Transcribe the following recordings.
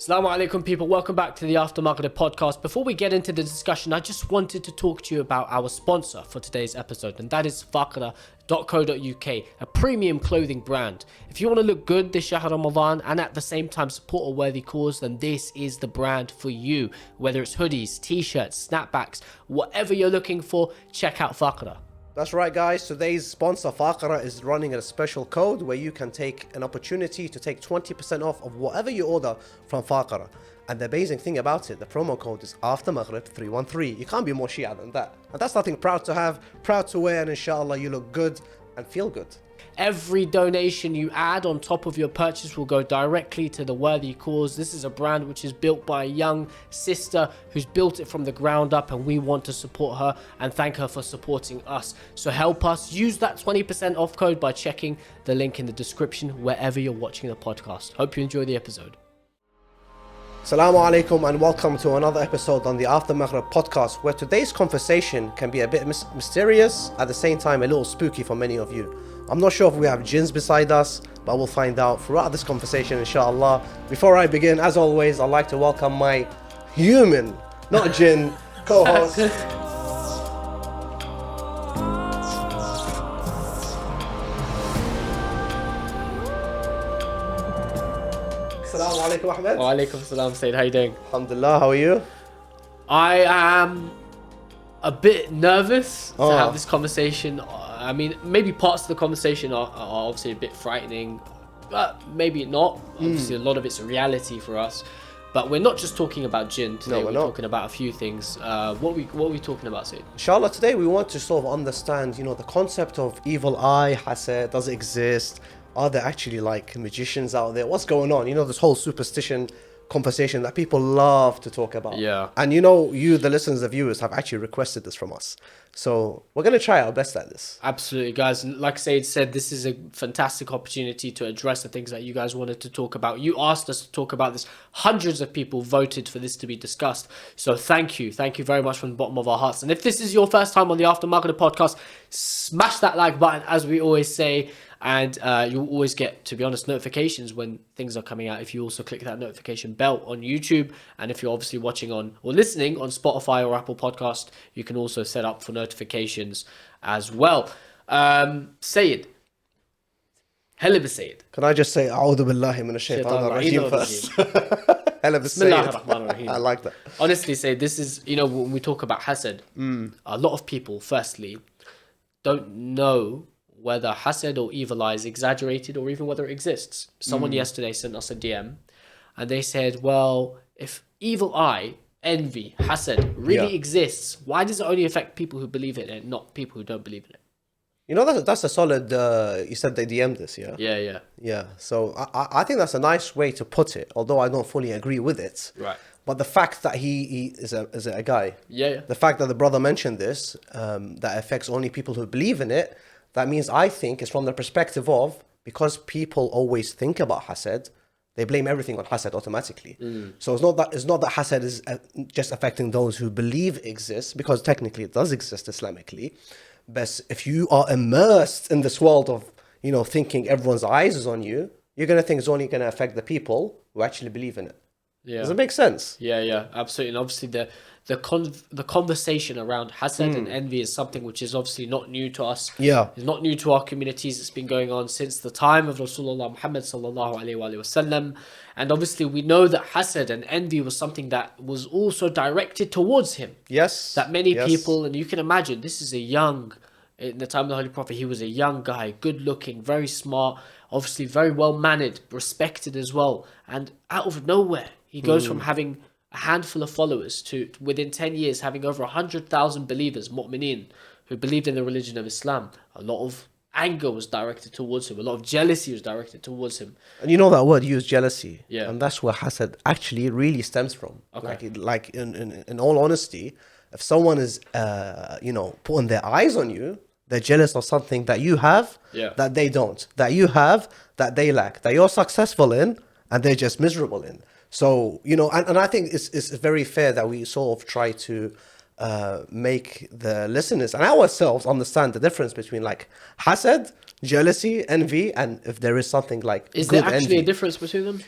Assalamu alaikum people, welcome back to the After Maghrib podcast. Before we get into the discussion, I just wanted to talk to you about our sponsor for today's episode, and that is faqra.co.uk, a premium clothing brand. If you want to look good this Shahr Ramadan and at the same time support a worthy cause, then this is the brand for you. Whether it's hoodies, t-shirts, snapbacks, whatever you're looking for, check out Faqra. That's right, guys. Today's sponsor, Faqra, is running a special code where you can take an opportunity to take 20% off of whatever you order from Faqra. And the amazing thing about it, the promo code is After Maghrib 313. You can't be more Shia than that. And that's nothing proud to have, proud to wear, and inshallah you look good and feel good. Every donation you add on top of your purchase will go directly to the worthy cause. This is a brand which is built by a young sister who's built it from the ground up, and we want to support her and thank her for supporting us. So help us. Use that 20% off code by checking the link in the description wherever you're watching the podcast. Hope you enjoy the episode. Assalamu alaikum and welcome to another episode on the After Maghrib podcast, where today's conversation can be a bit mysterious, at the same time a little spooky for many of you. I'm not sure if we have jinns beside us, but we'll find out throughout this conversation, inshallah. Before I begin, as always, I'd like to welcome my human, not jinn, co-host. Assalamu alaikum, Ahmed. Wa alaikum salam, Sayed. How you doing? Alhamdulillah, how are you? I am a bit nervous to have this conversation. I mean, maybe parts of the conversation are obviously a bit frightening, but maybe not. Obviously, a lot of it's a reality for us. But we're not just talking about jinn today. No, we're not. talking about a few things. What are we talking about, Sid? Inshallah, today we want to sort of understand, the concept of evil eye, Hasad. Does it exist? Are there actually like magicians out there? What's going on? This whole superstition conversation that people love to talk about. Yeah. And you, the listeners, the viewers, have actually requested this from us. So we're going to try our best at this. Absolutely, guys. And like Sayed said, this is a fantastic opportunity to address the things that you guys wanted to talk about. You asked us to talk about this. Hundreds of people voted for this to be discussed. So thank you. Thank you very much from the bottom of our hearts. And if this is your first time on the After Maghrib podcast, smash that like button, as we always say. And you'll always get, to be honest, notifications when things are coming out if you also click that notification bell on YouTube. And if you're obviously watching on or listening on Spotify or Apple Podcast, you can also set up for notifications as well. Sayed. Hell of a Sayed. Can I just say, A'udhu billahi minash shaytan ar-rajim first? Hell of a Sayed. I like that. Honestly, Sayed, this is, when we talk about Hasad, a lot of people, firstly, don't know whether Hasad or evil eye is exaggerated or even whether it exists. Someone yesterday sent us a DM and they said, well, if evil eye, envy, Hasad really exists, why does it only affect people who believe in it and not people who don't believe in it? That's a solid, you said they DM'd this, yeah? Yeah. So I think that's a nice way to put it, although I don't fully agree with it. Right. But the fact that he is a guy. Yeah. The fact that the brother mentioned this, that affects only people who believe in it, that means I think it's from the perspective of, because people always think about Hasad, they blame everything on Hasad automatically. So it's not that Hasad is just affecting those who believe it exists, because technically it does exist Islamically. But if you are immersed in this world of, thinking everyone's eyes is on you, you're going to think it's only going to affect the people who actually believe in it. Yeah. Does it make sense? Yeah, absolutely. And obviously the conversation around Hasad and envy is something which is obviously not new to us. Yeah. It's not new to our communities. It's been going on since the time of Rasulullah Muhammad sallallahu alaihi wasallam. And obviously we know that Hasad and envy was something that was also directed towards him. Yes. That many people, and you can imagine, this is in the time of the Holy Prophet, he was a young guy, good looking, very smart, obviously very well mannered, respected as well. And out of nowhere, he goes from having a handful of followers to within 10 years having over 100,000 believers, mu'mineen, who believed in the religion of Islam. A lot of anger was directed towards him. A lot of jealousy was directed towards him. And you know that word used, jealousy. Yeah. And that's where Hasad actually really stems from. Okay. Like in all honesty, if someone is, putting their eyes on you, they're jealous of something that you have that they don't, that you have that they lack, that you're successful in and they're just miserable in. So, and I think it's very fair that we sort of try to make the listeners and ourselves understand the difference between like hasad, jealousy, envy, and if there is something like is good there actually envy. a difference between them?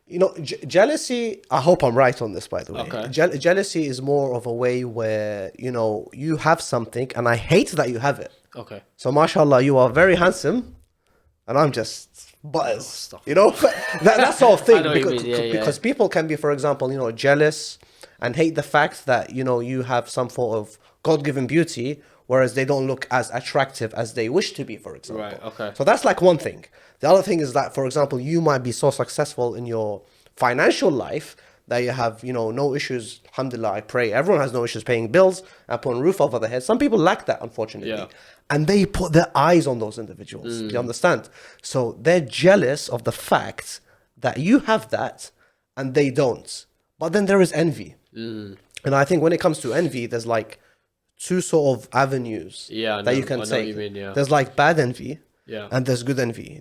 You know, jealousy, I hope I'm right on this, by the way. Okay. Jealousy is more of a way where, you know, you have something and I hate that you have it. Okay. So, mashallah, you are very handsome and I'm just butters. stop. You know, that's the whole thing. I know what you mean. Yeah, because people can be, for example, you know, jealous and hate the fact that, you know, you have some sort of God-given beauty, whereas they don't look as attractive as they wish to be, for example. Right, okay. So that's like one thing. The other thing is that, for example, you might be so successful in your financial life that you have, you know, no issues. Alhamdulillah, I pray. Everyone has no issues paying bills and putting a roof over their head. Some people lack that, unfortunately. Yeah. And they put their eyes on those individuals. You understand? So they're jealous of the fact that you have that and they don't. But then there is envy. And I think when it comes to envy, there's like two sort of avenues that you can take. What you mean, yeah. There's like bad envy. Yeah. And there's good envy.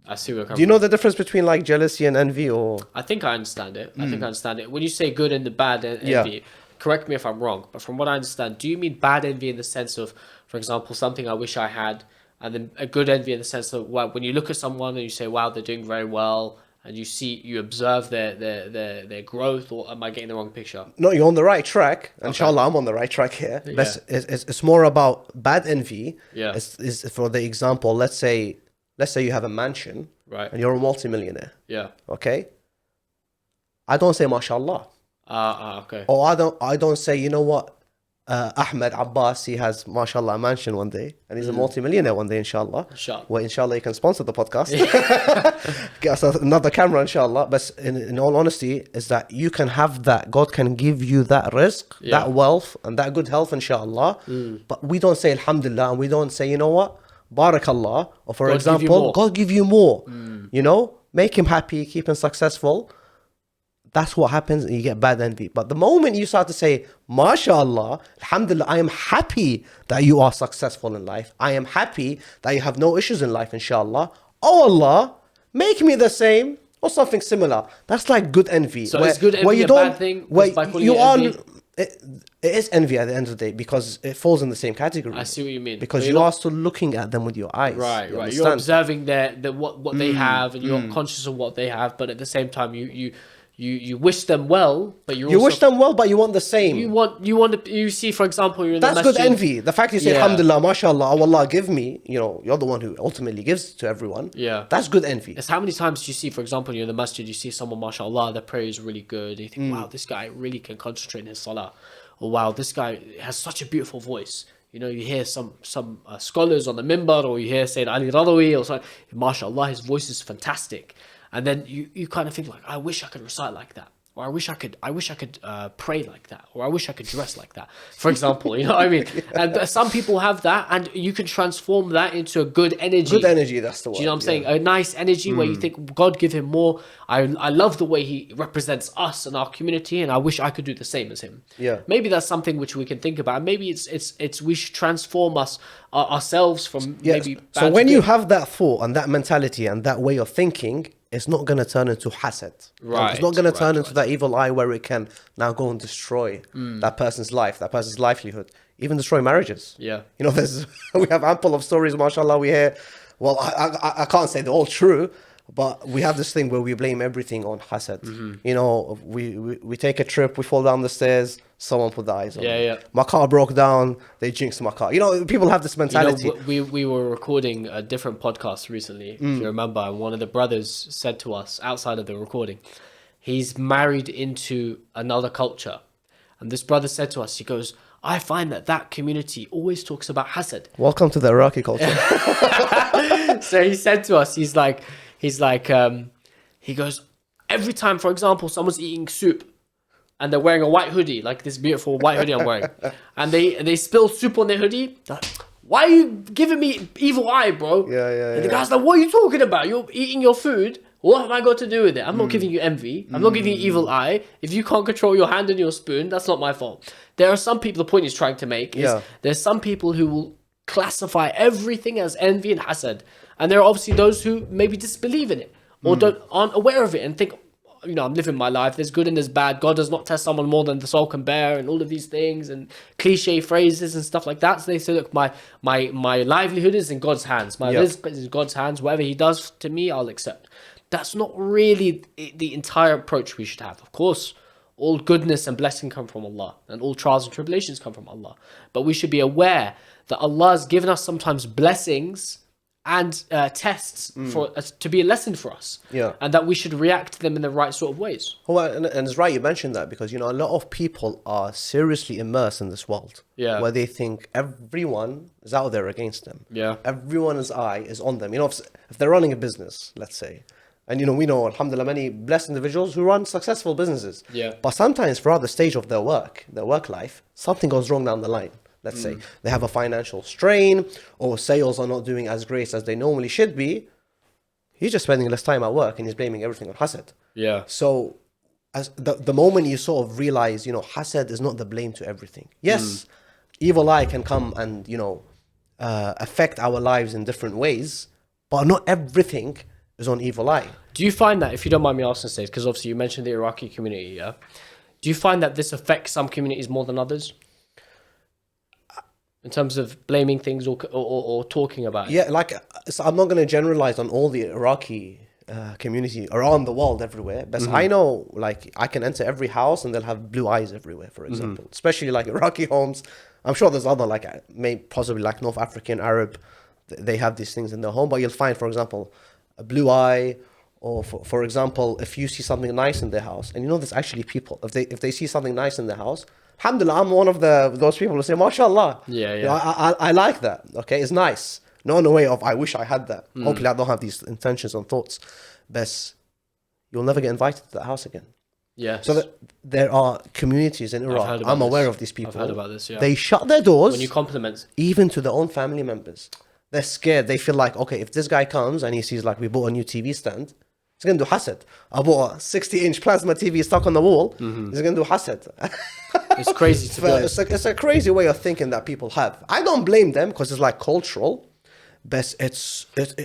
I see where you're coming Do you know the difference between like jealousy and envy, or? I think I understand it. I think I understand it. When you say good and the bad envy, Yeah. correct me if I'm wrong, but from what I understand, do you mean bad envy in the sense of, for example, something I wish I had, and then a good envy in the sense of, well, when you look at someone and you say, wow, they're doing very well, and you observe their growth, or am I getting the wrong picture? No, you're on the right track. Inshallah, I'm on the right track here. Yeah. But it's more about bad envy. Yeah. Is for the example, let's say you have a mansion, Right. and you're a multimillionaire. Yeah. Okay. I don't say mashallah. Okay. Or I don't say, you know what, Ahmed Abbas, he has mashallah a mansion one day and he's a multimillionaire one day, inshallah. Inshallah. Well, inshallah, you can sponsor the podcast. Get us another camera, inshallah. But in all honesty, is that you can have that. God can give you that risk, that wealth, and that good health, inshallah. But we don't say alhamdulillah, and we don't say, you know what, barakallah, or for example, God give you more. You know, make him happy, keep him successful. That's what happens, and you get bad envy. But the moment you start to say, MashaAllah, Alhamdulillah, I am happy that you are successful in life. I am happy that you have no issues in life, inshallah. Oh Allah, make me the same or something similar. That's like good envy. So is good envy a bad thing? By calling it envy? It is envy at the end of the day because it falls in the same category. I see what you mean. Because you are still looking at them with your eyes. Right. You're understand? observing what they have, and you're conscious of what they have, but at the same time, you wish them well, but you wish them well, but you want the same. You see, for example, you're in that's the good masjid. envy. The fact you say alhamdulillah, mashallah, oh Allah, give me, you know, you're the one who ultimately gives to everyone. Yeah, that's good envy. It's how many times do you see, for example, you're in the masjid, you see someone, mashallah, their prayer is really good, and you think, wow, this guy really can concentrate in his salah, or wow, this guy has such a beautiful voice. You know, you hear some scholars on the minbar, or you hear Sayed Ali Radhawi, or something, mashallah, his voice is fantastic. And then you kind of think like, I wish I could recite like that, or I wish I could pray like that, or I wish I could dress like that, for example. You know what I mean? And some people have that, and you can transform that into a good energy. Good energy, that's the word. Do you know what I'm saying? A nice energy where you think, God, give him more. I love the way he represents us and our community, and I wish I could do the same as him. Yeah. Maybe that's something which we can think about. And maybe it's we should transform ourselves from maybe bad so when to you good. have that thought and that mentality and that way of thinking, it's not going to turn into hasad. Right. It's not going to turn into that evil eye where it can now go and destroy that person's life, that person's livelihood, even destroy marriages. Yeah. You know, we have ample of stories, mashallah, we hear. Well, I can't say they're all true, but we have this thing where we blame everything on hasad. You know, we take a trip, we fall down the stairs, someone put the eyes on me. Yeah. My car broke down, they jinxed my car. You know, people have this mentality. You know, we were recording a different podcast recently, if you remember, and one of the brothers said to us outside of the recording, he's married into another culture. And this brother said to us, he goes, I find that community always talks about hasad. Welcome to the Iraqi culture. So he said to us, he goes, every time, for example, someone's eating soup and they're wearing a white hoodie, like this beautiful white hoodie I'm wearing, and they spill soup on their hoodie, like, why are you giving me evil eye, bro? Yeah. And the guy's like, what are you talking about? You're eating your food. What have I got to do with it? I'm not giving you envy. I'm not giving you evil eye. If you can't control your hand and your spoon, that's not my fault. There are some people, the point he's trying to make is there's some people who will classify everything as envy and hasad. And there are obviously those who maybe disbelieve in it or aren't aware of it and think, you know, I'm living my life. There's good and there's bad. God does not test someone more than the soul can bear, and all of these things and cliche phrases and stuff like that. So they say, look, my livelihood is in God's hands. My rizq is in God's hands. Whatever he does to me, I'll accept. That's not really the entire approach we should have. Of course, all goodness and blessing come from Allah, and all trials and tribulations come from Allah. But we should be aware that Allah has given us sometimes blessings and tests for us to be a lesson for us. Yeah. And that we should react to them in the right sort of ways. Well, and it's right you mentioned that, because, you know, a lot of people are seriously immersed in this world. Yeah. Where they think everyone is out there against them. Yeah. Everyone's eye is on them. You know, if they're running a business, let's say, and, you know, we know, alhamdulillah, many blessed individuals who run successful businesses. Yeah. But sometimes throughout the stage of their work life, something goes wrong down the line. Let's say they have a financial strain, or sales are not doing as great as they normally should be. He's just spending less time at work and he's blaming everything on Hasad. Yeah. So as the moment you sort of realize, you know, Hasad is not the blame to everything. Yes, evil eye can come and, you know, affect our lives in different ways, but not everything is on evil eye. Do you find that, if you don't mind me asking, Stacey, because obviously you mentioned the Iraqi community, yeah? Do you find that this affects some communities more than others? In terms of blaming things or talking about it? Yeah, like, so I'm not going to generalize on all the Iraqi community around the world everywhere, but I know, like, I can enter every house and they'll have blue eyes everywhere, for example. Especially like Iraqi homes. I'm sure there's other, like, possibly like North African, Arab, they have these things in their home, but you'll find, for example, a blue eye, or for example, if you see something nice in their house, and you know there's actually people, if they see something nice in their house, alhamdulillah, I'm one of those people who say, mashallah. Yeah, yeah. You know, I like that. Okay, it's nice. Not in a way of I wish I had that. Hopefully I don't have these intentions and thoughts. But you'll never get invited to that house again. Yeah. So there are communities in Iraq. I'm aware of these people. I've heard about this, yeah. They shut their doors. When you compliment. Even to their own family members. They're scared. They feel like, okay, if this guy comes and he sees like we bought a new TV stand, he's going to do Hasad. I bought a 60-inch plasma TV stuck on the wall. He's going to do Hasad. It's crazy to be honest. It's a crazy way of thinking that people have. I don't blame them because it's like cultural, but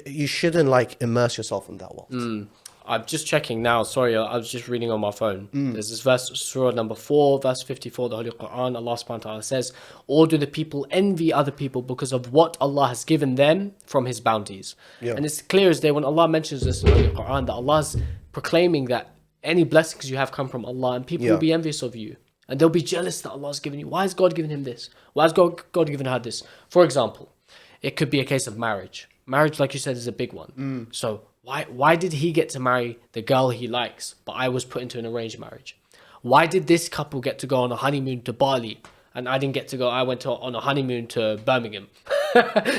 you shouldn't like immerse yourself in that world. I'm just checking now. Sorry, I was just reading on my phone. There's this verse, Surah number 4, verse 54, the Holy Quran. Allah subhanahu wa ta'ala says, or do the people envy other people because of what Allah has given them from His bounties? Yeah. And it's clear as day when Allah mentions this in the Holy Quran that Allah's proclaiming that any blessings you have come from Allah, and people will be envious of you. And they'll be jealous that Allah's given you. Why has God given him this? Why has God given her this? For example, it could be a case of marriage. Marriage, like you said, is a big one. So why did he get to marry the girl he likes, but I was put into an arranged marriage? Why did this couple get to go on a honeymoon to Bali, and I didn't get to go? I went on a honeymoon to Birmingham,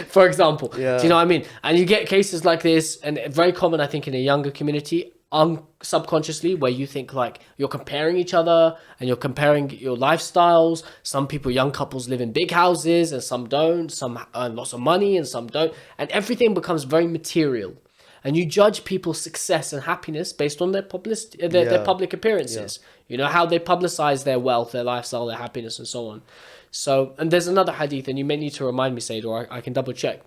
for example. Yeah. Do you know what I mean? And you get cases like this, and very common, I think, in a younger community, subconsciously, where you think like you're comparing each other and you're comparing your lifestyles. Some people, young couples, live in big houses and some don't. Some earn lots of money and some don't, and everything becomes very material. And you judge people's success and happiness based on their publicity, their public appearances. You know, how they publicize their wealth, their lifestyle, their happiness, and so on. So, and there's another hadith, and you may need to remind me, Sayed, or I can double check.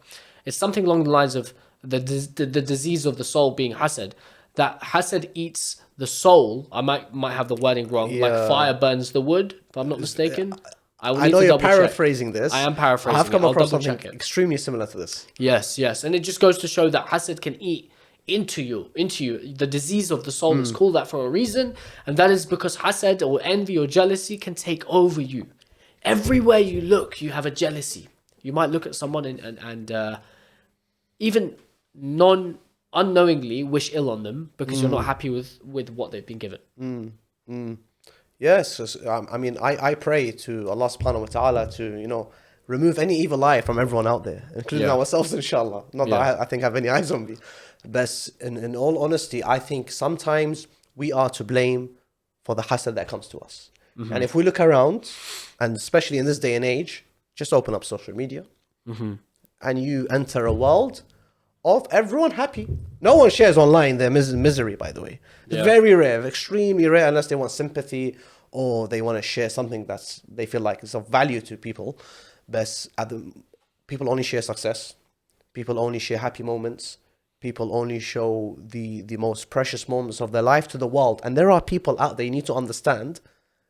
It's something along the lines of the disease of the soul being Hasad. That Hasad eats the soul. I might have the wording wrong. Like fire burns the wood, if I'm not mistaken. I know you're paraphrasing this. I am paraphrasing. I've come across something extremely similar to this. Yes, yes. And it just goes to show that Hasad can eat into you. The disease of the soul is called that for a reason. And that is because Hasad or envy or jealousy can take over you. Everywhere you look, you have a jealousy. You might look at someone and even unknowingly wish ill on them because you're not happy with what they've been given. Yes, I mean, I pray to Allah subhanahu wa ta'ala to, you know, remove any evil eye from everyone out there, including ourselves, inshallah. Not that I think I have any eyes on me. But in all honesty, I think sometimes we are to blame for the hasad that comes to us. And if we look around, and especially in this day and age, just open up social media and you enter a world of everyone happy. No one shares online their misery, by the way. It's very rare, extremely rare, unless they want sympathy or they want to share something that's they feel like is of value to people. But people only share success. People only share happy moments. People only show the most precious moments of their life to the world. And there are people out there, you need to understand,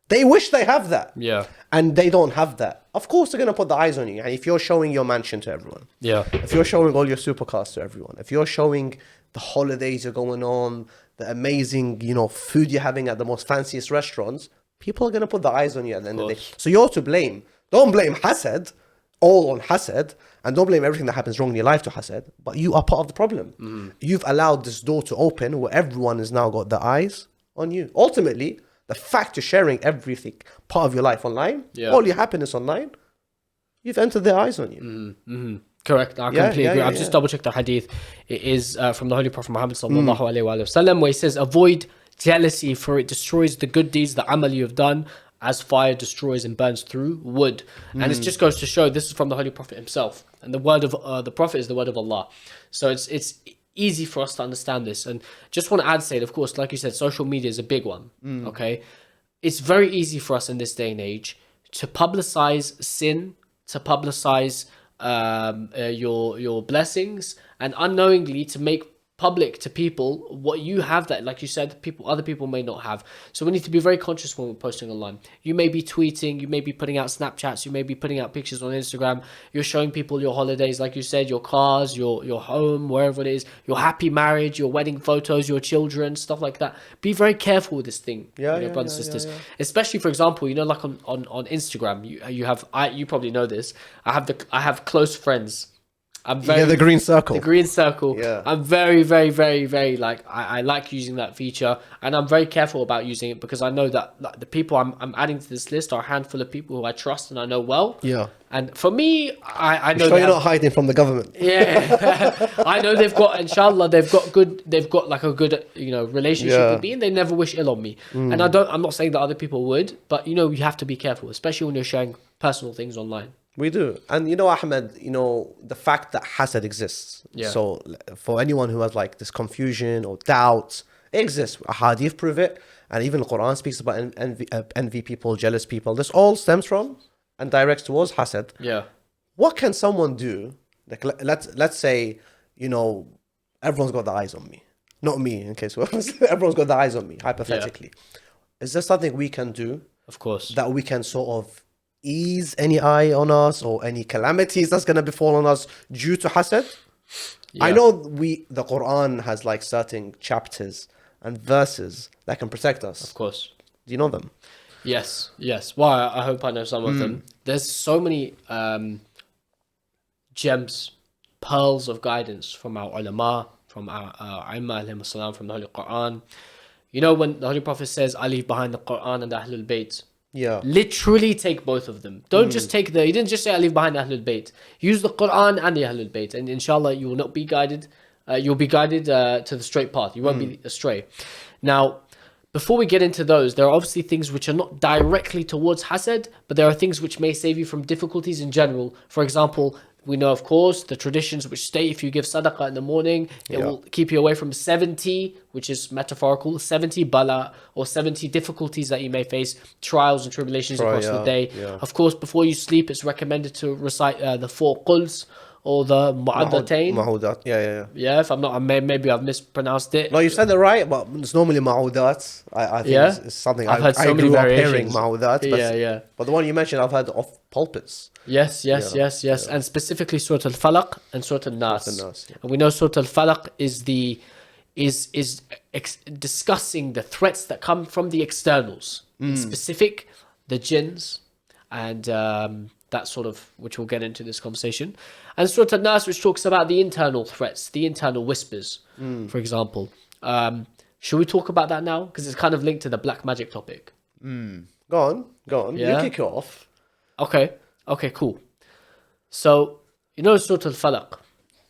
they wish they have that. Yeah. And they don't have that. Of course, they're going to put the eyes on you. And if you're showing your mansion to everyone, if you're showing all your supercars to everyone, if you're showing the holidays are going on, the amazing, food you're having at the most fanciest restaurants, people are going to put their eyes on you at the end of the day. So you're to blame. Don't blame Hasad, all on Hasad, and don't blame everything that happens wrong in your life to Hasad, but you are part of the problem. You've allowed this door to open where everyone has now got their eyes on you. Ultimately, the fact you're sharing everything, part of your life online, all your happiness online, you've entered their eyes on you. Correct. I completely agree. I've just double checked the hadith. It is from the Holy Prophet Muhammad sallallahu alaihi wasallam, where he says, avoid jealousy, for it destroys the good deeds, the amal you have done, as fire destroys and burns through wood. And it just goes to show this is from the Holy Prophet himself. And the word of the Prophet is the word of Allah. So it's easy for us to understand this. And just want to add, Said, of course, like you said, social media is a big one. Okay. It's very easy for us in this day and age to publicize sin, to publicize your blessings, and unknowingly to make public to people what you have that, like you said, other people may not have. So we need to be very conscious when we're posting online. You may be tweeting, you may be putting out Snapchats, you may be putting out pictures on Instagram, you're showing people your holidays, like you said, your cars, your home, wherever it is, your happy marriage, your wedding photos, your children, stuff like that. Be very careful with this thing, brothers and sisters. Especially, for example, like on Instagram, you probably know this. I have close friends. The green circle. The green circle. Yeah. I'm very, very, very, very I like using that feature, and I'm very careful about using it because I know that the people I'm adding to this list are a handful of people who I trust and I know well. Yeah. And for me, I know you're not hiding from the government. Yeah. I know they've got, inshallah, they've got like a good, relationship with me, and they never wish ill on me. And I'm not saying that other people would, but you have to be careful, especially when you're sharing personal things online. We do. And Ahmed, the fact that Hasad exists. Yeah. So for anyone who has like this confusion or doubt, it exists. Hadith prove it. And even the Quran speaks about envy people, jealous people. This all stems from and directs towards Hasad. Yeah. What can someone do? Like let's say, everyone's got the eyes on me. Not me, in case everyone's got the eyes on me, hypothetically. Yeah. Is there something we can do? Of course. That we can sort of ease any eye on us or any calamities that's going to befall on us due to Hasad? Yeah. I know the Quran has like certain chapters and verses that can protect us. Of course. Do you know them? Yes. Well, I hope I know some of them. There's so many gems, pearls of guidance from our ulama, from our Aimma alayhim salam, from the Holy Quran. When the Holy Prophet says, I leave behind the Quran and the Ahlul Bayt. Yeah. Literally take both of them. Don't just take he didn't just say I leave behind Ahlul Bayt. Use the Quran and the Ahlul Bayt, and inshallah you will not be guided. You'll be guided to the straight path. You won't be astray. Now, before we get into those, there are obviously things which are not directly towards Hasad, but there are things which may save you from difficulties in general. For example, we know, of course, the traditions which state if you give sadaqah in the morning, it will keep you away from 70, which is metaphorical, 70 bala, or 70 difficulties that you may face, trials and tribulations across the day. Yeah. Of course, before you sleep, it's recommended to recite the 4 quls, or the mu'addatain. Ma'udat, yeah. Yeah, if I'm not, maybe I've mispronounced it. No, you said it right, but it's normally ma'udat. I think it's something I've heard so I many grew up variations. hearing ma'udat. But the one you mentioned, I've heard of pulpits. Yes. And specifically Surah Al-Falaq and Surah Al-Nas. And we know Surah Al-Falaq is discussing the threats that come from the externals. In specific, the Jinns and that sort of, which we'll get into this conversation. And Surah Al-Nas, which talks about the internal threats, the internal whispers, for example. Should we talk about that now? Because it's kind of linked to the black magic topic. Go on. Yeah? You kick it off. Okay, cool. So, Surah Al-Falaq.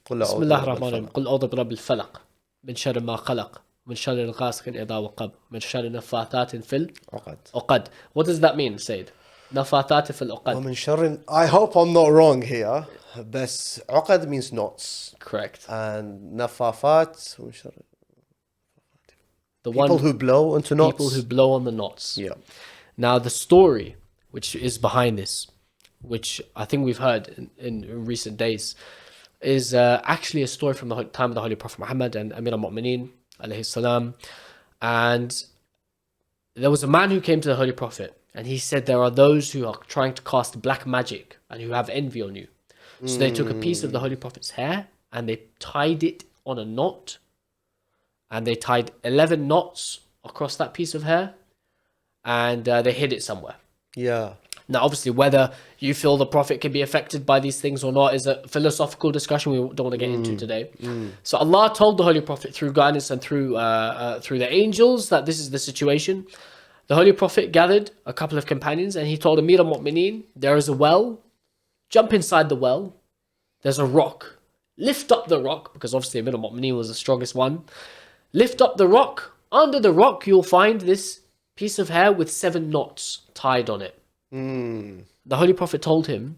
بسم الله الرحمن الرحيم قل أعوذ برب الفلق من شر ما خلق من شر الغاسق إذا وقب من شر النفاثات في العقد. What does that mean, Said? نفاثات في العقد. ومن شر, I hope I'm not wrong here. But عقد means knots. Correct. And nafafat, the people who blow into knots. People who blow on the knots. Yeah. Now the story which is behind this, which I think we've heard in recent days, is actually a story from the time of the Holy Prophet Muhammad and Amir al-Mu'mineen alayhi salam. And there was a man who came to the Holy Prophet and he said there are those who are trying to cast black magic and who have envy on you. So they took a piece of the Holy Prophet's hair and they tied it on a knot and they tied 11 knots across that piece of hair, and they hid it somewhere. Yeah. Now, obviously, whether you feel the Prophet can be affected by these things or not is a philosophical discussion we don't want to get into today. So Allah told the Holy Prophet through guidance and through the angels that this is the situation. The Holy Prophet gathered a couple of companions and he told Amir al-Mu'mineen, there is a well, jump inside the well, there's a rock, lift up the rock, because obviously Amir al-Mu'mineen was the strongest one, lift up the rock, under the rock you'll find this piece of hair with 7 knots tied on it. The Holy Prophet told him,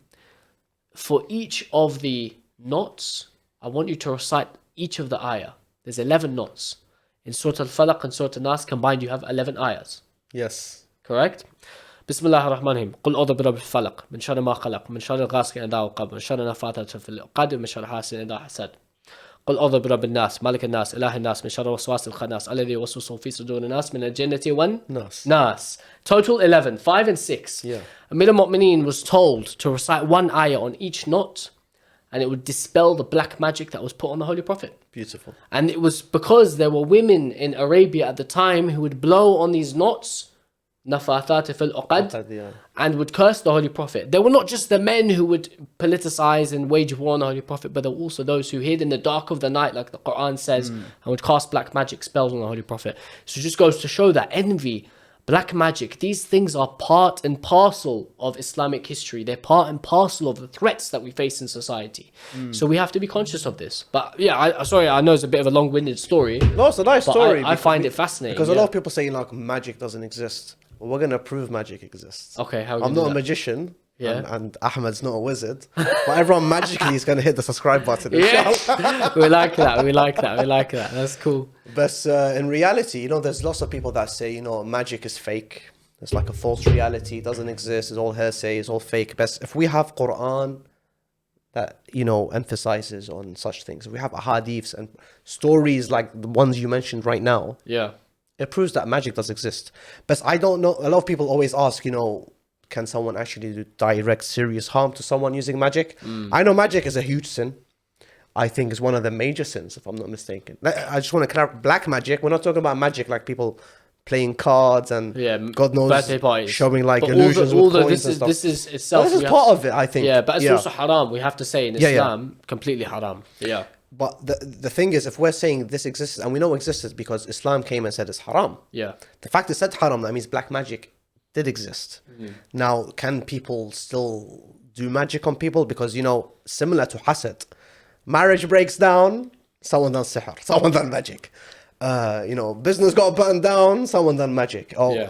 for each of the knots, I want you to recite each of the ayah. There's 11 knots. In Surah Al-Falaq and Surah Al-Nas combined you have 11 ayahs. Yes. Correct? بسم الله الرحمن الرحيم قل أعوذ برب الفلق من شر ما خلق من شر غاسق إذا وقب من شر النفاثات في العقد من شر حاسد إذا حسد قل أعوذ برب الناس مالك الناس إله الناس من شر وسواس الخناس الذي يوسوس في صدور الناس من الجنة والناس. Total 11, 5 and 6. Yeah. Amir al-Mu'mineen was told to recite 1 ayah on each knot, and it would dispel the black magic that was put on the Holy Prophet. Beautiful. And it was because there were women in Arabia at the time who would blow on these knots, nafathat fil uqad, and would curse the Holy Prophet. There were not just the men who would politicize and wage war on the Holy Prophet, but there were also those who hid in the dark of the night, like the Quran says, and would cast black magic spells on the Holy Prophet. So it just goes to show that envy, black magic, these things are part and parcel of Islamic history. They're part and parcel of the threats that we face in society. So we have to be conscious of this. But yeah, I know it's a bit of a long-winded story. No, it's a nice story. I find it fascinating. Because a lot of people say like magic doesn't exist. Well, we're going to prove magic exists. Okay, how are we I'm gonna not do a that? magician. Yeah. And Ahmed's not a wizard. But everyone magically is going to hit the subscribe button. Yeah, we like that. That's cool. But in reality, you know, there's lots of people that say, you know, magic is fake. It's like a false reality. It doesn't exist. It's all hearsay. It's all fake. But if we have Quran that, you know, emphasizes on such things, if we have hadiths and stories like the ones you mentioned right now, Yeah. it proves that magic does exist. But I don't know. A lot of people always ask, you know, can someone actually do direct serious harm to someone using magic? I know magic is a huge sin. I think it's one of the major sins, if I'm not mistaken. I just want to clarify, black magic. We're not talking about magic like people playing cards and God knows birthday parties, showing like but illusions with coins and stuff. This is itself. This is part of it, I think. Yeah, but it's also haram. We have to say in Islam, completely haram. Yeah. But the thing is, if we're saying this exists, and we know it exists because Islam came and said it's haram. Yeah. The fact it said haram, that means black magic did exist. Now, can people still do magic on people? Because, you know, similar to Hasad, marriage breaks down, someone done sihr, someone done magic. You know, business got burned down, someone done magic. Or,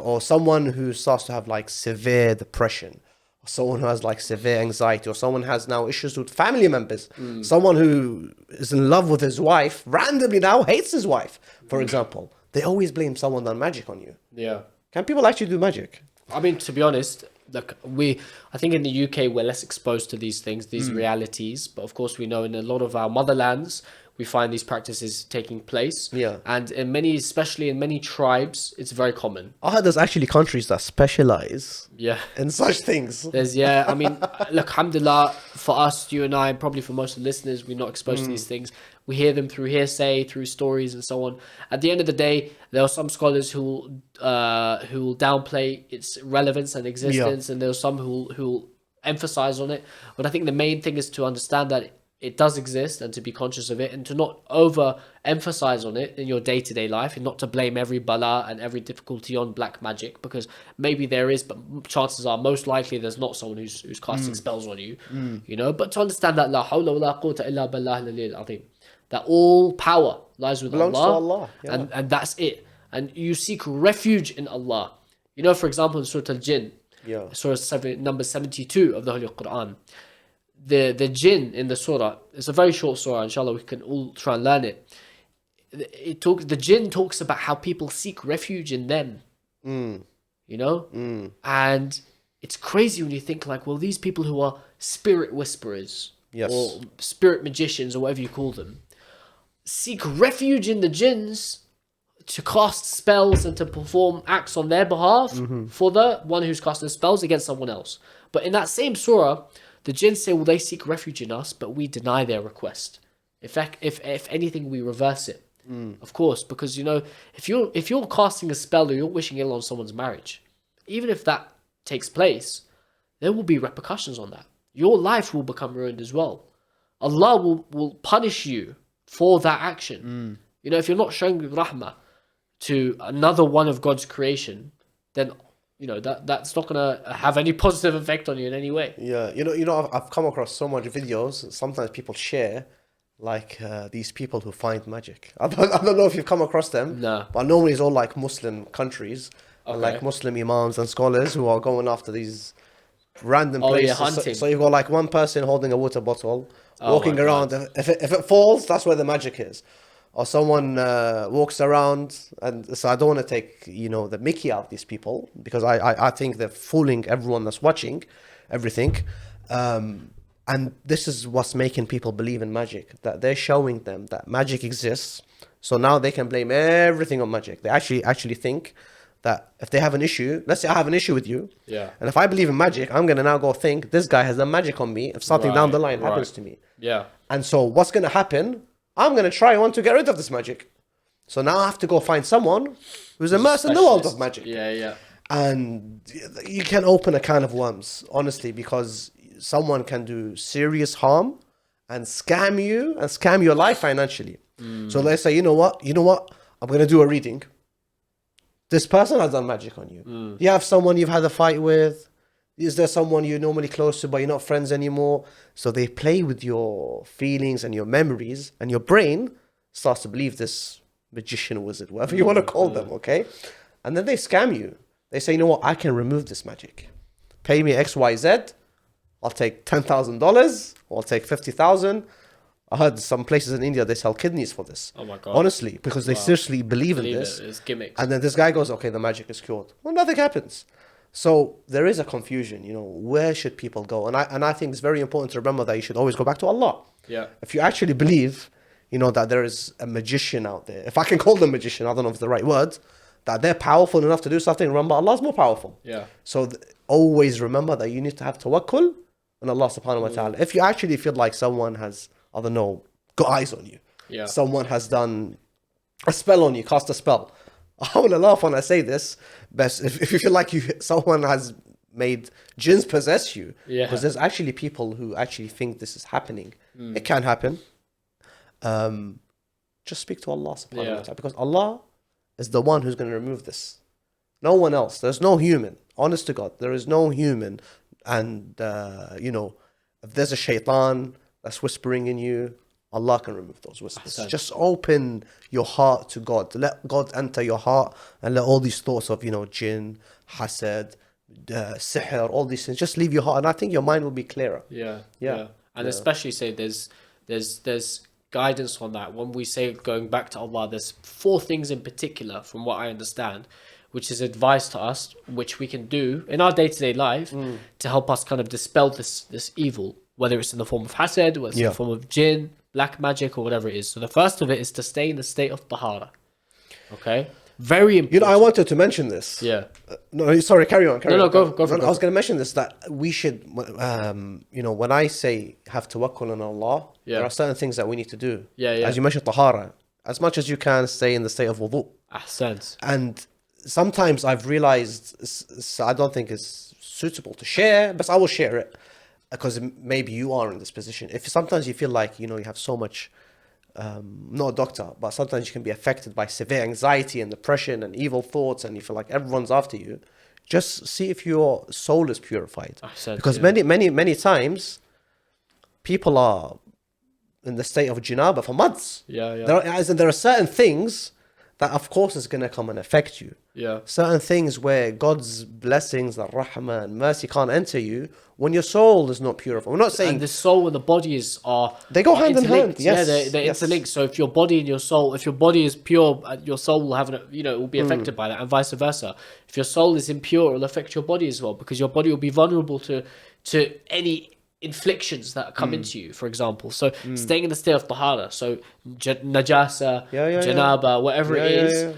or someone who starts to have like severe depression. Someone who has like severe anxiety, or someone has now issues with family members. Someone who is in love with his wife, randomly now hates his wife, for example. They always blame someone done magic on you. Yeah. Can people actually do magic? I mean, to be honest, like I think in the UK we're less exposed to these things, these realities. But of course, we know in a lot of our motherlands we find these practices taking place. Yeah. And in many, especially in many tribes, it's very common. I heard there's actually countries that specialize in such things. I mean, look, alhamdulillah, for us, you and I, and probably for most of the listeners, we're not exposed to these things. We hear them through hearsay, through stories and so on. At the end of the day, there are some scholars who will downplay its relevance and existence, and there are some who will emphasize on it. But I think the main thing is to understand that it does exist and to be conscious of it, and to not over-emphasize on it in your day-to-day life, and not to blame every bala and every difficulty on black magic, because maybe there is, but chances are most likely there's not someone who's casting spells on you, you know. But to understand that la hawla wa la quwwata illa billah al-aliyyil azim, that all power lies with Allah, and that's it. And you seek refuge in Allah. You know, for example, in Surah Al-Jinn, Surah number 72 of the Holy Quran, the Jinn in the surah, it's a very short surah, inshallah we can all try and learn it. The Jinn talks about how people seek refuge in them, you know? And it's crazy when you think like, well, these people who are spirit whisperers or spirit magicians or whatever you call them, seek refuge in the jinns to cast spells and to perform acts on their behalf for the one who's casting spells against someone else. But in that same surah, the jinns say, well, they seek refuge in us, but we deny their request. If anything, we reverse it. Of course, because if you're casting a spell or you're wishing ill on someone's marriage, even if that takes place, there will be repercussions on that. Your life will become ruined as well. Allah will punish you for that action. If you're not showing rahmah to another one of God's creation, then that's not gonna have any positive effect on you in any way. Yeah, I've come across so much videos. Sometimes people share like these people who find magic. I don't know if you've come across them. No. But normally it's all like Muslim countries and Okay. like Muslim imams and scholars who are going after these random places. hunting. So you've got like one person holding a water bottle, Oh walking my around. If it falls, that's where the magic is. Or someone walks around, and so I don't want to take the mickey out of these people, because I think they're fooling everyone that's watching everything. And this is what's making people believe in magic, that they're showing them that magic exists. So now they can blame everything on magic. They actually think that if they have an issue, let's say I have an issue with you, Yeah. and if I believe in magic, I'm going to now go think this guy has done magic on me if something down the line happens to me. Yeah. And so what's going to happen? I'm going to try and want to get rid of this magic. So now I have to go find someone who's immersed in the world of magic. Yeah, yeah. And you can open a can of worms, honestly, because someone can do serious harm and scam you and scam your life financially. So let's say, you know what? I'm going to do a reading. This person has done magic on you. You have someone you've had a fight with. Is there someone you're normally close to, but you're not friends anymore? So they play with your feelings and your memories, and your brain starts to believe this magician, wizard, whatever you want to call them, okay? And then they scam you. They say, you know what? I can remove this magic. Pay me XYZ. I'll take $10,000, or I'll take 50,000. I heard some places in India, they sell kidneys for this. Oh my God. Honestly, because they seriously believe in this. It's gimmicks. And then this guy goes, okay, the magic is cured. Well, nothing happens. So there is a confusion, where should people go? And I think it's very important to remember that you should always go back to Allah. Yeah. If you actually believe, that there is a magician out there, if I can call them magician, I don't know if it's the right word, that they're powerful enough to do something, remember Allah's more powerful. Yeah. So always remember that you need to have tawakkul on Allah subhanahu wa ta'ala. If you actually feel like someone has, I don't know, got eyes on you. Yeah. Someone has done a spell on you, cast a spell. I will laugh when I say this, but if you feel like someone has made jinns possess you, because there's actually people who actually think this is happening. It can happen. Just speak to Allah subhanahu wa ta'ala, because Allah is the one who's going to remove this. No one else. There's no human. Honest to God, there is no human. And if there's a shaytan that's whispering in you, Allah can remove those whispers. Just open your heart to God. Let God enter your heart, and let all these thoughts of, jinn, hasad, sihr, all these things, just leave your heart. And I think your mind will be clearer. Yeah. And especially say there's guidance on that. When we say going back to Allah, there's 4 things in particular, from what I understand, which is advice to us, which we can do in our day-to-day life to help us kind of dispel this evil, whether it's in the form of hasad, whether it's in the form of jinn, black magic, or whatever it is. So the first of it is to stay in the state of tahara. Okay? Very important. I wanted to mention this. Yeah. No, sorry, carry on. No, go for it. I was going to mention this, that we should, when I say have tawakkul on Allah, there are certain things that we need to do. Yeah. As you mentioned, tahara. As much as you can, stay in the state of wudu. Ahsant. And sometimes I've realized, I don't think it's suitable to share, but I will share it, because maybe you are in this position. If sometimes you feel like, you have so much, not a doctor, but sometimes you can be affected by severe anxiety and depression and evil thoughts, and you feel like everyone's after you, just see if your soul is purified. Because many times, people are in the state of janaba for months. There are certain things that of course is going to come and affect you. Certain things where God's blessings, the rahmah and mercy can't enter you when your soul is not purified. We're not saying... And the soul and the body they go hand in hand. Yes. Yeah, they're interlinked. So if your body and your soul, if your body is pure, your soul will have, it will be affected by that, and vice versa. If your soul is impure, it'll affect your body as well, because your body will be vulnerable to any inflictions that come into you, for example. So staying in the state of tahara, so najasa, janaba, whatever it is,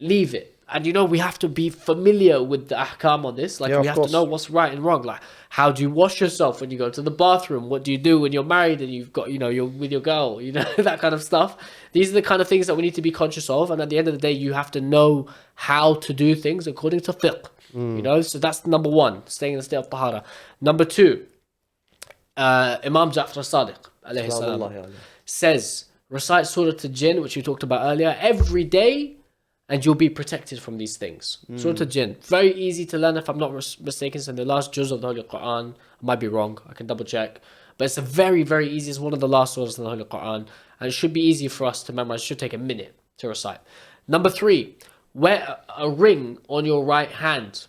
leave it. and you know, we have to be familiar with the ahkam on this. Like, Yeah, we of have to know course. what's right and wrong. Like, how do you wash yourself when you go to the bathroom? What do you do when you're married and you've got, you know, you're with your girl, you know, that kind of stuff. These are the kind of things that we need to be conscious of. And at the end of the day, you have to know how to do things according to fiqh, you know. So that's number one, staying in the state of tahara. Number two, Imam Ja'far Sadiq alayhi salam, Salamullahi alayhi. says, recite Surah Al-Jinn, which we talked about earlier, every day, and you'll be protected from these things. Surah Al-Jinn, very easy to learn if I'm not mistaken. It's in the last juz of the Holy Quran. I might be wrong, I can double check. But it's a very, very easy, it's one of the last surahs in the Holy Quran. And it should be easy for us to memorize. It should take a minute to recite. Number three, wear a ring on your right hand.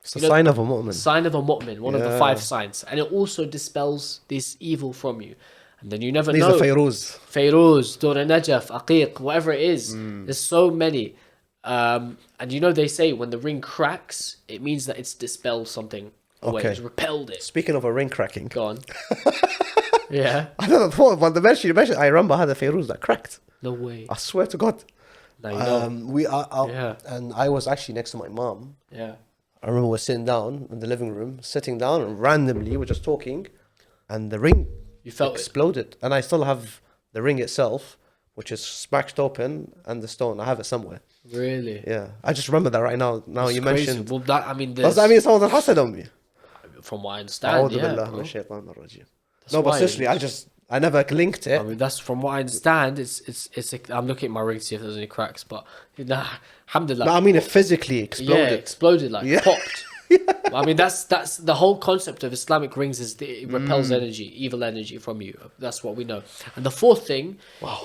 It's a sign of a mu'min. Sign of a mu'min, one of the Yeah. 5 signs. And it also dispels this evil from you. And then you never These know. are Fayruz. Fayruz, Dur Najaf, Aqiq, whatever it is. There's so many. And you know, they say when the ring cracks, it means that it's dispelled something away. Okay. It's repelled it. Speaking of a ring cracking, Go on. Yeah. I don't know, but the mention you mentioned, I remember I had a Fayruz that cracked. No way. I swear to God. Now you know. We are, Yeah. and I was actually next to my mom. Yeah. I remember we're sitting down in the living room, sitting down, and randomly we're just talking, and the ring You felt it. exploded. And I still have the ring itself, which is smashed open, and the stone. I have it somewhere. Really? Yeah, I just remember that right now. Now It's you crazy. mentioned. Well, that, I mean, Does there's, that mean someone Hasad on me? from what I understand, A'udhu yeah, billah bro. min shaytanir rajim. That's No, but why- seriously, I never linked it. I mean, that's from what I understand. It's I'm looking at my ring to see if there's any cracks, but nah, alhamdulillah. No, I mean it physically Yeah, exploded. exploded, like Yeah. popped. I mean, that's the whole concept of Islamic rings is it repels energy, evil energy from you. That's what we know. And the fourth thing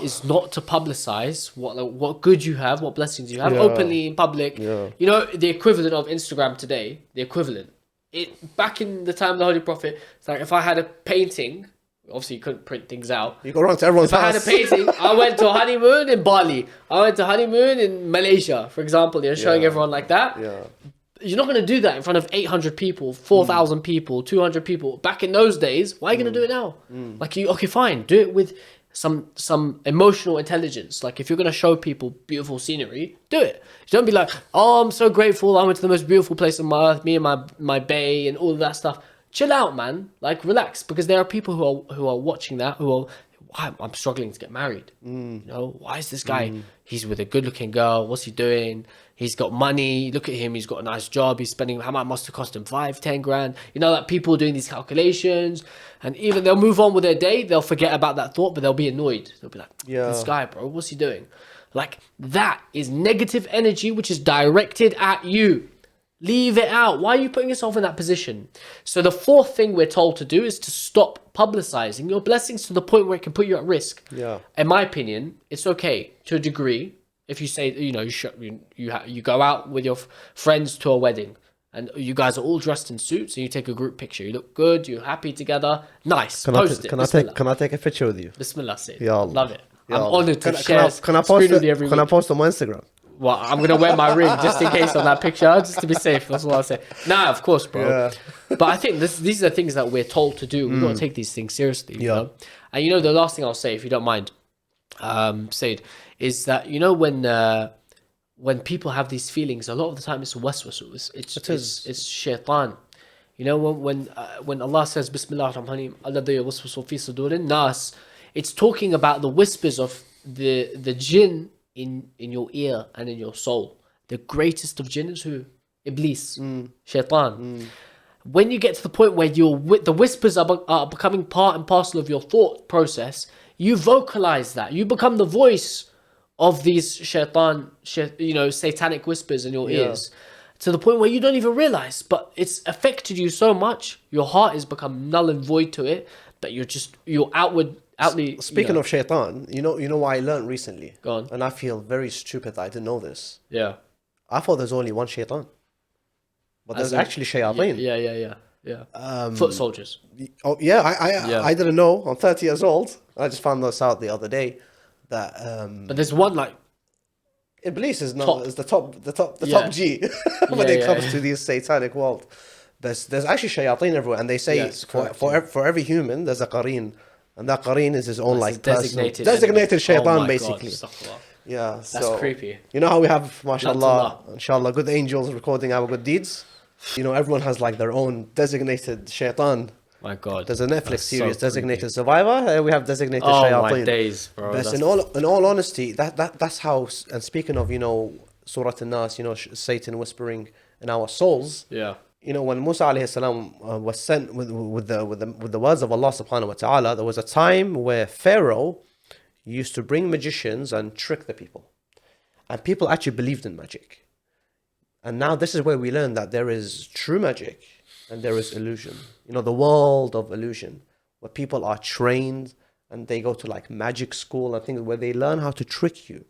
is not to publicize what good you have, what blessings you have Yeah. openly in public. Yeah. You know, the equivalent of Instagram today, the equivalent. It back in the time of the Holy Prophet, it's like if I had a painting, obviously you couldn't print things out. You go around to everyone's If I had a house. painting, I went to a honeymoon in Bali. I went to a honeymoon in Malaysia, for example. You're showing Yeah. everyone like that. Yeah. You're not going to do that in front of 800 people, 4,000 people, 200 people. Back in those days, why are you going to do it now? Like, okay, fine, do it with some emotional intelligence. Like, if you're going to show people beautiful scenery, do it. Don't be like, oh, I'm so grateful. I went to the most beautiful place on my earth, me and my bay and all of that stuff. Chill out, man. Like, relax, because there are people who are watching that who are, I'm struggling to get married. You know, why is this guy? He's with a good-looking girl. What's he doing? He's got money. Look at him. He's got a nice job. He's spending, how much must it cost him? 5-10 grand. You know, like people are doing these calculations, and even they'll move on with their day. They'll forget about that thought, but they'll be annoyed. They'll be like, Yeah. this guy, bro, what's he doing? Like, that is negative energy which is directed at you. Leave it out. Why are you putting yourself in that position? So the fourth thing we're told to do is to stop publicizing your blessings to the point where it can put you at risk. Yeah. In my opinion, it's okay to a degree if you say, you know, you go out with your friends to a wedding and you guys are all dressed in suits and you take a group picture. You look good. You're happy together. Nice. Post it. Bismillah. Can I take a picture with you? Bismillah, Sayyid. Ya Allah. Love it. Ya I'm Allah. honored to Can share I post screen with you it? every Can I week. post on my Instagram? Well, I'm going to wear my ring just in case on that picture, just to be safe. That's what I'll say. Nah, of course, bro. Yeah. But I think these are things that we're told to do. We've got to take these things seriously. You Yeah. know? And you know, the last thing I'll say, if you don't mind, Said, is that, you know, when people have these feelings, a lot of the time it's waswas. It's shaytan. You know, when Allah says, Bismillah ar-Rahman alladhi yuwaswisu fi sudurin nas, it's talking about the whispers of the jinn in your ear and in your soul. The greatest of jinn is who? Iblis, shaitan. When you get to the point where the whispers are becoming part and parcel of your thought process, you vocalize that. You become the voice of these satanic whispers in your ears. To the point where you don't even realize, but it's affected you so much, your heart has become null and void to it, that you're outwardly. Speaking of shaitan, you know what I learned recently? Go on. And I feel very stupid that I didn't know this. Yeah. I thought there's only one shaitan. But there's As in- actually shayateen. Yeah. Foot soldiers. Oh yeah, Yeah. I didn't know. I'm 30 years old. I just found this out the other day that But there's one like, Iblis is Top. the top Yeah. G when Yeah, it yeah, comes yeah. to this satanic world. There's actually shayateen everywhere, and they say Yes, correct, for every human there's a qareen, and that qareen is his own It's like a designated designated enemy. shaitan Oh my God, basically. astaghfirullah. Yeah, That's so creepy. you know how we have, mashallah, Latullah. inshallah, good angels recording our good deeds. You know, everyone has like their own designated shaitan. My God. There's a Netflix That's series, so Designated creepy. Survivor. We have Designated Oh my Shayateen. days, bro. But That's in all honesty, that's how. And speaking of, you know, Surah An-Nas, you know, Satan whispering in our souls. yeah. You know, when Musa alayhi salam was sent with the words of Allah subhanahu wa ta'ala, there was a time where Pharaoh used to bring magicians and trick the people. And people actually believed in magic. And now this is where we learn that there is true magic and there is illusion. You know, the world of illusion, where people are trained and they go to like magic school and things where they learn how to trick you.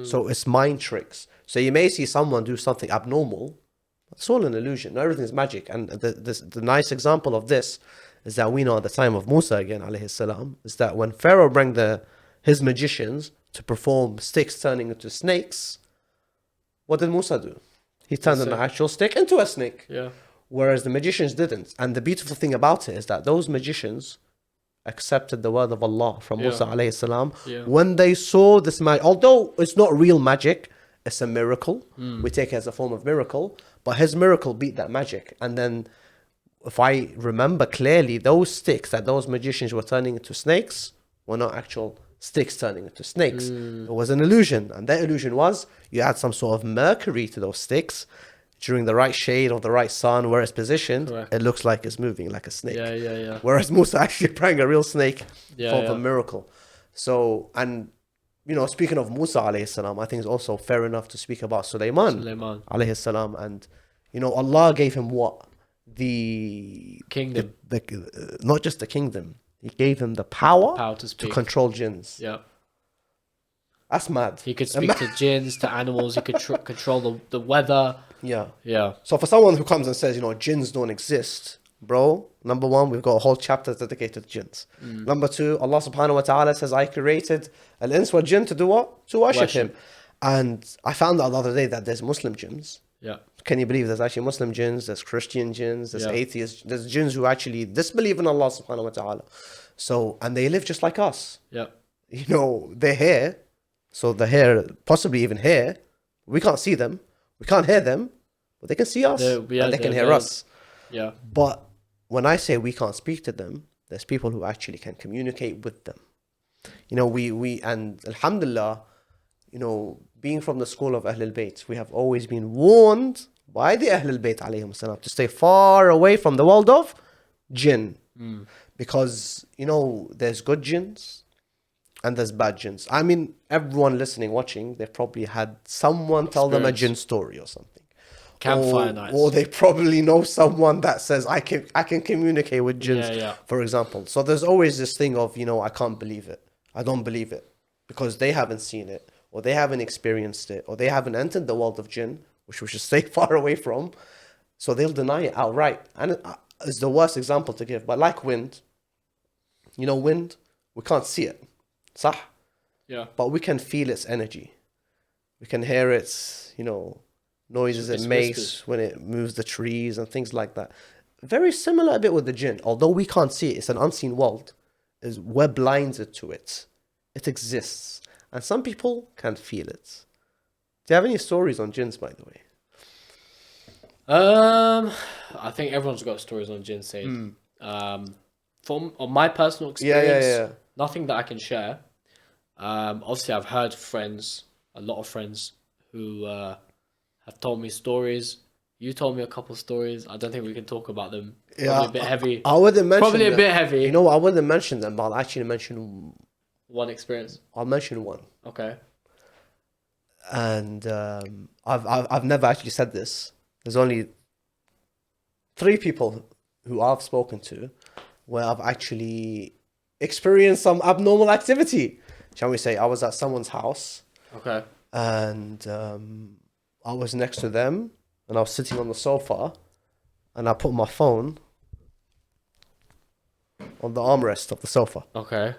So it's mind tricks. So you may see someone do something abnormal. It's all an illusion. Not everything is magic. And the nice example of this is that we know at the time of Musa again, alayhi salam, is that when Pharaoh brought his magicians to perform sticks turning into snakes, what did Musa do? He turned an actual stick into a snake. Yeah. Whereas the magicians didn't. And the beautiful thing about it is that those magicians accepted the word of Allah from Musa alayhi salam. Yeah. When they saw this magic, although it's not real magic, it's a miracle. We take it as a form of miracle. But his miracle beat that magic. And then, if I remember clearly, those sticks that those magicians were turning into snakes were not actual sticks turning into snakes. It was an illusion. And that illusion was you add some sort of mercury to those sticks during the right shade of the right sun where it's positioned. Correct. It looks like it's moving like a snake. Yeah. Whereas Musa actually praying a real snake for Yeah. a miracle. So, and you know, speaking of Musa alayhi salam, I think it's also fair enough to speak about Sulaiman alayhi salam. And, you know, Allah gave him what? The Kingdom. Not just the kingdom. He gave him the power to speak. control jinns. Yeah. That's mad. He could speak to jinns, to animals. He could control the weather. Yeah. Yeah. So for someone who comes and says, you know, jinns don't exist, bro, number one, we've got a whole chapter dedicated to jinns. Number two, Allah subhanahu wa ta'ala says, I created al-ins wal jinn to do what? To worship him. And I found out the other day that there's Muslim jinns. Yeah. Can you believe there's actually Muslim jinns, there's Christian jinns, there's Yeah. atheists, there's jinns who actually disbelieve in Allah subhanahu wa ta'ala. So, and they live just like us. Yeah. You know, they're here. So they're here, possibly even here. We can't see them. We can't hear them. But they can see us. And they can hear us. Yeah. But when I say we can't speak to them, there's people who actually can communicate with them. You know, and alhamdulillah, you know, being from the school of Ahlul Bayt, we have always been warned by the Ahlul Bayt alayhim salam to stay far away from the world of jinn. Because, you know, there's good jinns and there's bad jinns. I mean, everyone listening, watching, they've probably had someone tell them a jinn story or something. Campfire nights. Or they probably know someone that says, I can communicate with jinns, for example. So there's always this thing of, you know, I can't believe it. I don't believe it. Because they haven't seen it, or they haven't experienced it, or they haven't entered the world of jinn, which we should stay far away from. So they'll deny it outright. And it's the worst example to give. But like wind, you know, wind, we can't see it. Sah. Yeah. But we can feel its energy. We can hear its, you know, noises it makes when it moves the trees and things like that. Very similar a bit with the jinn. Although we can't see it, it's an unseen world. We're blinded to it. It exists. And some people can feel it. Do you have any stories on jinns, by the way? I think everyone's got stories on jinn, Sayed. From on my personal experience, nothing that I can share. Obviously, I've heard a lot of friends who have told me stories. You told me a couple of stories. I don't think we can talk about them. Probably a bit heavy. I wouldn't mention Probably a bit heavy. You know, I wouldn't mention them, but I'll actually mention one experience. I'll mention one. Okay. And I've never actually said this. There's only 3 people who I've spoken to where I've actually experienced some abnormal activity. Shall we say? I was at someone's house. Okay. And I was next to them, and I was sitting on the sofa, and I put my phone on the armrest of the sofa. Okay.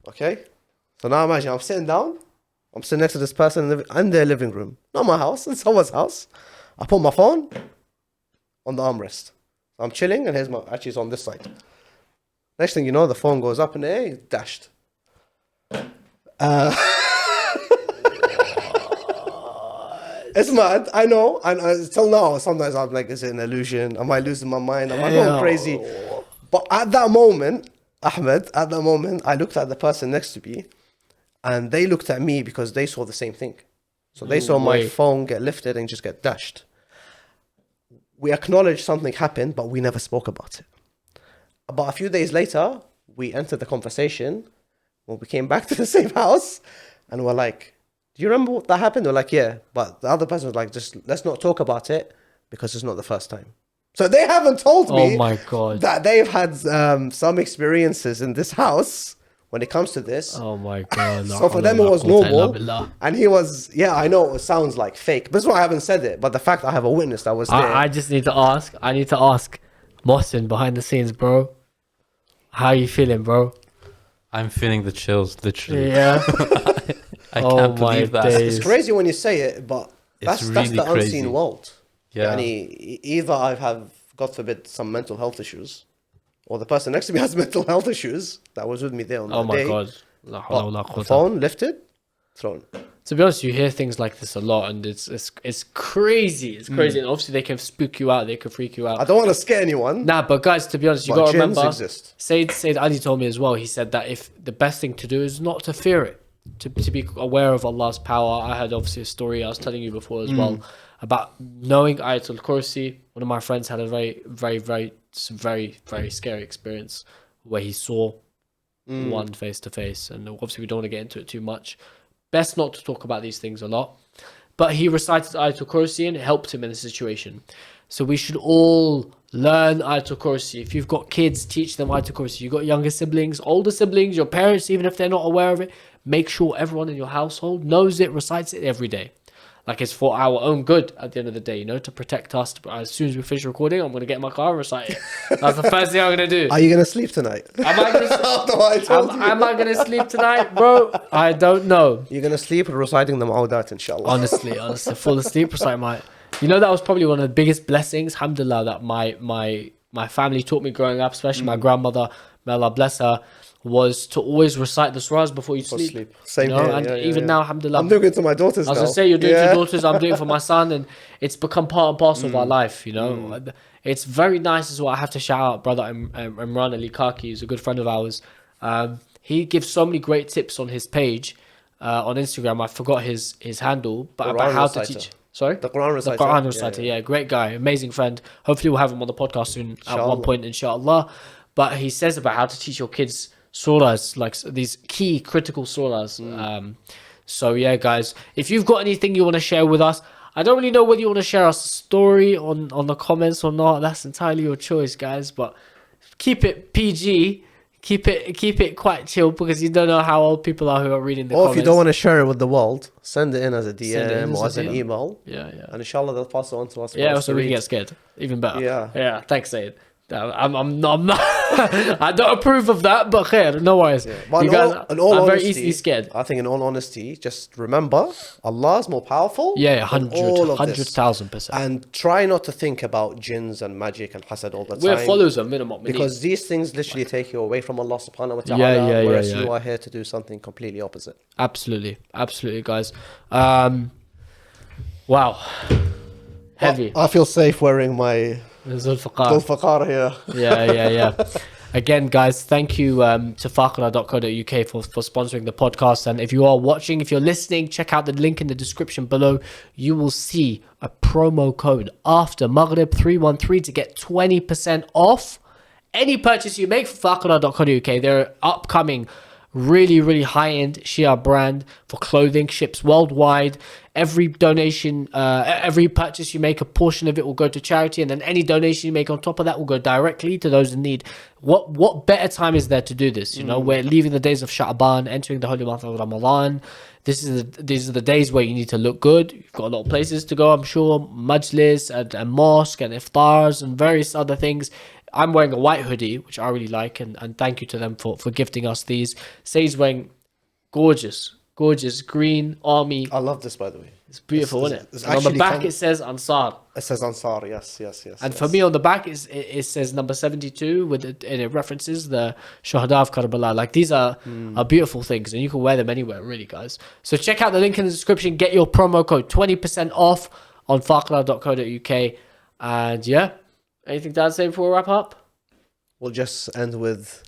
Okay? So now imagine I'm sitting down, I'm sitting next to this person in their living room. Not my house, it's someone's house. I put my phone on the armrest. I'm chilling, and actually it's on this side. Next thing you know, the phone goes up in the air, it's dashed. It's mad. I know. And till now, sometimes I'm like, is it an illusion? Am I losing my mind? Am I going crazy? But at that moment, Ahmed, I looked at the person next to me, and they looked at me because they saw the same thing. So they saw my phone get lifted and just get dashed. We acknowledged something happened, but we never spoke about it. About a few days later, we entered the conversation when we came back to the same house, and we're like, do you remember what that happened? We're like, yeah. But the other person was like, just let's not talk about it because it's not the first time. So they haven't told me that they've had some experiences in this house when it comes to this. Oh my God. So for them it was normal. And he was, yeah, I know it sounds like fake. But that's why I haven't said it. But the fact I have a witness that was there. I just need to ask. Mohsin, behind the scenes, bro. How are you feeling, bro? I'm feeling the chills, literally. Yeah. I can't believe that. It's crazy when you say it, but that's the unseen world. Yeah. Either I have, God forbid, some mental health issues, or the person next to me has mental health issues that was with me there on that day. Oh my God. Phone lifted, thrown. To be honest, you hear things like this a lot, and it's crazy. It's crazy, and obviously they can spook you out, they can freak you out. I don't want to scare anyone. Nah, but guys, to be honest, you got to remember. Exist. Sayed Ali told me as well. He said that if the best thing to do is not to fear it, to be aware of Allah's power. I had obviously a story I was telling you before as well about knowing Ayatul Kursi. One of my friends had a very scary experience where he saw one face to face, and obviously we don't want to get into it too much. Best not to talk about these things a lot. But he recited Ayatul Kursi and it helped him in the situation. So we should all learn Ayatul Kursi. If you've got kids, teach them Ayatul Kursi. You've got younger siblings, older siblings, your parents, even if they're not aware of it, make sure everyone in your household knows it, recites it every day. Like it's for our own good at the end of the day, you know, to protect us. As soon as we finish recording, I'm going to get in my car and recite it. That's the first thing I'm going to do. Are you going to sleep tonight? Am I going to sleep tonight, bro? I don't know. You're going to sleep reciting the Ma'udat, inshallah. Honestly, fall asleep reciting my... You know, that was probably one of the biggest blessings, alhamdulillah, that my family taught me growing up, especially my grandmother, may Allah bless her, was to always recite the surahs before you sleep. Same you know? here. And even now, alhamdulillah. I'm doing it to my daughters now. I was going to say, you're doing it to your daughters, I'm doing it for my son, and it's become part and parcel of our life, you know. It's very nice as well. I have to shout out brother Imran Ali Kaki, who's a good friend of ours. He gives so many great tips on his page on Instagram. I forgot his handle, but about how to teach... Sorry? The Quran reciter. The Quran reciter, yeah. Great guy, amazing friend. Hopefully we'll have him on the podcast soon at one point, inshallah. But he says about how to teach your kids surahs, like these key critical surahs. So yeah, guys, if you've got anything you want to share with us, I don't really know whether you want to share us a story on the comments or not. That's entirely your choice, guys. But keep it PG. Keep it quite chill, because you don't know how old people are who are reading the comments. Or if you don't want to share it with the world, send it in as a DM or as an email. Yeah. And inshallah they'll pass it on to us. Yeah, so we can get scared. Even better. Yeah. Thanks, Sayed. I'm not. I don't approve of that, but khair, no worries. Yeah. But you guys, I'm very easily scared. I think, in all honesty, just remember, Allah's more powerful. Yeah, 100,000%. And try not to think about jinns and magic and hasad all the time. We're followers of minimum. Because these things literally take you away from Allah subhanahu wa ta'ala, whereas you are here to do something completely opposite. Absolutely, guys. Wow, heavy. I feel safe wearing my Zulfaqar here. Yeah. Again, guys, thank you to faqra.co.uk for sponsoring the podcast. And if you are watching, if you're listening, check out the link in the description below. You will see a promo code After Maghrib 313 to get 20% off any purchase you make for faqra.co.uk. They're upcoming really high-end Shia brand for clothing, ships worldwide. Every donation, every purchase you make, a portion of it will go to charity, and then any donation you make on top of that will go directly to those in need. What better time is there to do this? You know, we're leaving the days of Sha'ban, entering the holy month of Ramadan. These are the days where you need to look good. You've got a lot of places to go, I'm sure, majlis and mosque and iftars and various other things. I'm wearing a white hoodie, which I really like, and thank you to them for gifting us these. Sayed's wearing gorgeous green army. I love this, by the way. It's beautiful, isn't it? It's And on the actually back, it says Ansar. It says Ansar, yes. And for me, on the back, it says number 72, and it references the Shuhada of Karbala. Like, these are beautiful things, and you can wear them anywhere, really, guys. So check out the link in the description. Get your promo code 20% off on faqra.co.uk. And yeah, anything to add say before we wrap up? We'll just end with...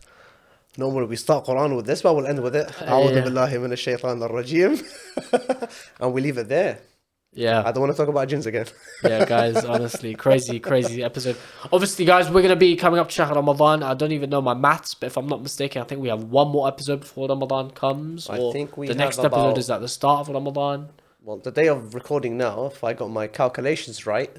Normally we start Quran with this, but we'll end with it. A'udhu billahi minash shaytan ar-rajim. And we leave it there. Yeah. I don't want to talk about jinns again. Yeah, guys, honestly, crazy episode. Obviously, guys, we're going to be coming up to Shahr Ramadan. I don't even know my maths, but if I'm not mistaken, I think we have one more episode before Ramadan comes. I think we the have next about... episode is at the start of Ramadan. Well, the day of recording now, if I got my calculations right,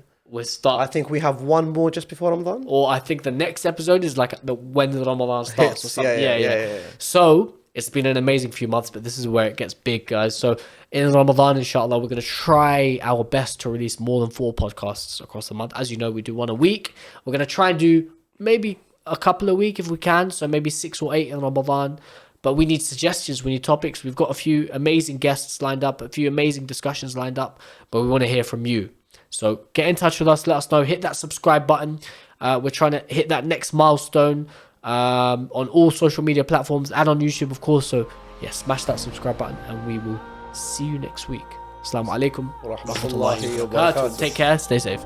I think we have one more just before Ramadan. Or I think the next episode is like when the Ramadan starts or something. Yeah. So it's been an amazing few months, but this is where it gets big, guys. So in Ramadan, inshallah, we're going to try our best to release more than 4 podcasts across the month. As you know, we do one a week. We're going to try and do maybe a couple a week if we can. So maybe 6 or 8 in Ramadan. But we need suggestions, we need topics. We've got a few amazing guests lined up, a few amazing discussions lined up, but we want to hear from you. So get in touch with us, let us know, hit that subscribe button. We're trying to hit that next milestone on all social media platforms and on YouTube, of course. So yeah, smash that subscribe button and we will see you next week. Assalamu alaikum wa rahmatullahi wa barakatuh. Take care, stay safe.